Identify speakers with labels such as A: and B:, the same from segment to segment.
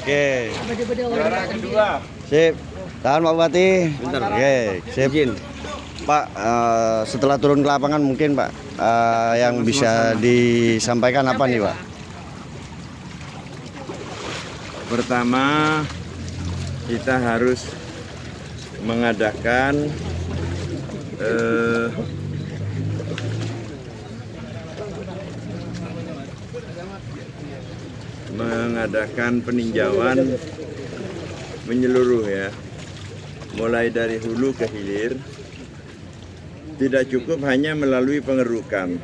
A: Oke.
B: Juara kedua.
A: Sip. Tahan Pak Bupati.
B: Bentar.
A: Oke, sip. Pak, setelah turun ke lapangan mungkin Pak yang bisa disampaikan apa nih Pak?
B: Pertama, kita harus mengadakan peninjauan menyeluruh ya, mulai dari hulu ke hilir. Tidak cukup hanya melalui pengerukan,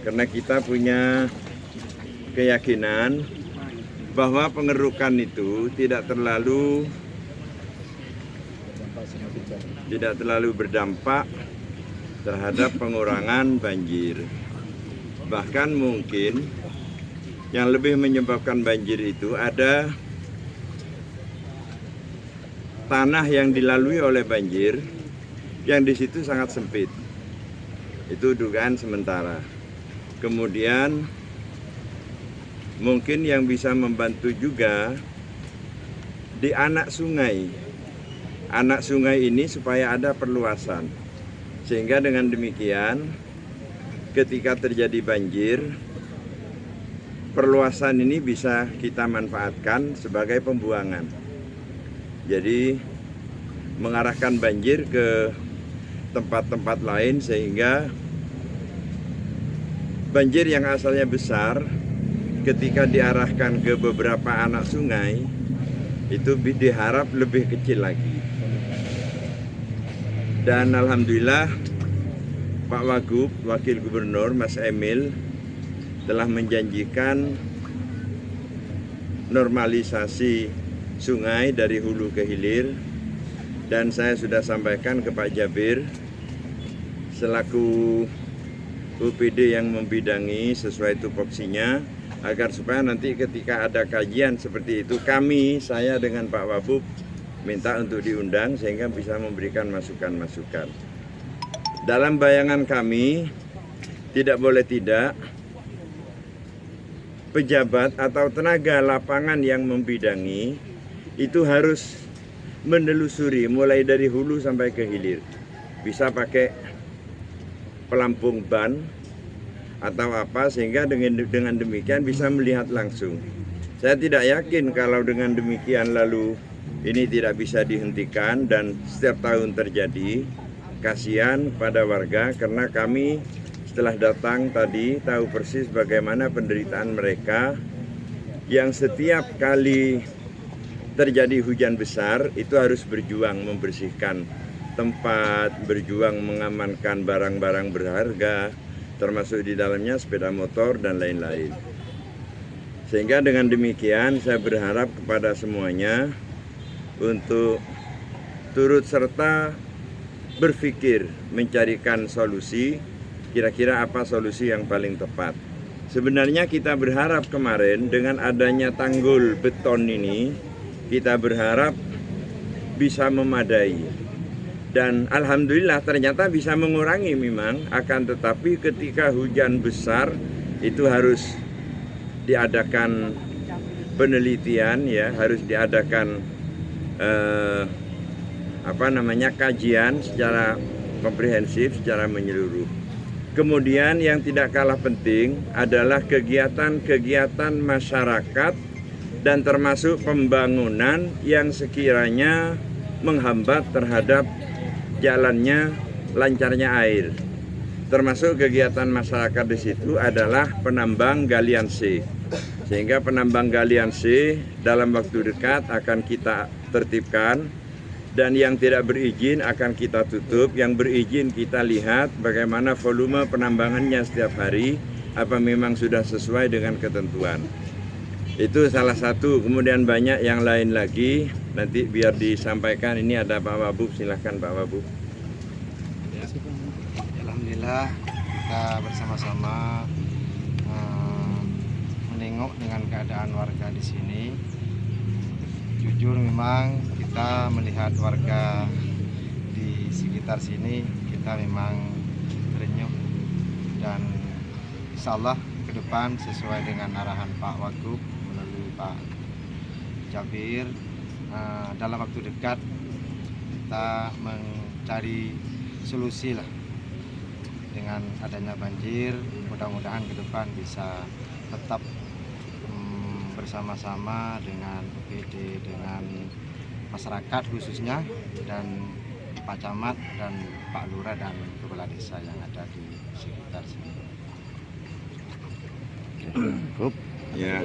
B: karena kita punya keyakinan bahwa pengerukan itu tidak terlalu berdampak terhadap pengurangan banjir. Bahkan mungkin yang lebih menyebabkan banjir itu ada tanah yang dilalui oleh banjir yang di situ sangat sempit. Itu dugaan sementara. Kemudian mungkin yang bisa membantu juga di anak sungai. Anak sungai ini supaya ada perluasan. Sehingga dengan demikian ketika terjadi banjir, perluasan ini bisa kita manfaatkan sebagai pembuangan. Jadi mengarahkan banjir ke tempat-tempat lain sehingga banjir yang asalnya besar ketika diarahkan ke beberapa anak sungai itu diharap lebih kecil lagi. Dan alhamdulillah Pak Wagub, Wakil Gubernur Mas Emil telah menjanjikan normalisasi sungai dari hulu ke hilir, dan saya sudah sampaikan ke Pak Jabir selaku UPD yang membidangi sesuai tupoksinya, agar supaya nanti ketika ada kajian seperti itu saya dengan Pak Wabub minta untuk diundang sehingga bisa memberikan masukan-masukan. Dalam bayangan kami tidak boleh tidak pejabat atau tenaga lapangan yang membidangi itu harus menelusuri mulai dari hulu sampai ke hilir. Bisa pakai pelampung ban atau apa sehingga dengan demikian bisa melihat langsung. Saya tidak yakin kalau dengan demikian lalu ini tidak bisa dihentikan dan setiap tahun terjadi. Kasihan pada warga karena kami setelah datang tadi tahu persis bagaimana penderitaan mereka yang setiap kali terjadi hujan besar itu harus berjuang membersihkan tempat, berjuang mengamankan barang-barang berharga, termasuk di dalamnya sepeda motor dan lain-lain. Sehingga dengan demikian saya berharap kepada semuanya untuk turut serta berpikir mencarikan solusi, kira-kira apa solusi yang paling tepat. Sebenarnya kita berharap kemarin dengan adanya tanggul beton ini, kita berharap bisa memadai. Dan alhamdulillah ternyata bisa mengurangi memang, akan tetapi ketika hujan besar itu harus diadakan penelitian ya, harus diadakan kajian secara komprehensif, secara menyeluruh. Kemudian yang tidak kalah penting adalah kegiatan-kegiatan masyarakat dan termasuk pembangunan yang sekiranya menghambat terhadap jalannya lancarnya air. Termasuk kegiatan masyarakat di situ adalah penambang galian C. Sehingga penambang galian C dalam waktu dekat akan kita tertibkan, dan yang tidak berizin akan kita tutup. Yang berizin kita lihat bagaimana volume penambangannya setiap hari, apa memang sudah sesuai dengan ketentuan. Itu salah satu, kemudian banyak yang lain lagi, nanti biar disampaikan. Ini ada Pak Wabub, silahkan Pak Wabub.
C: Ya, alhamdulillah kita bersama-sama menengok dengan keadaan warga di sini. Jujur memang kita melihat warga di sekitar sini, kita memang terenyuh, dan insya Allah ke depan sesuai dengan arahan Pak Wagub melalui Pak Jabir, dalam waktu dekat kita mencari solusi lah dengan adanya banjir. Mudah-mudahan ke depan bisa tetap bersama-sama dengan OPD, dengan masyarakat khususnya, dan Pak Camat dan Pak Lurah dan Kepala Desa yang ada di sekitar sini.
A: Cukup.
B: Ya.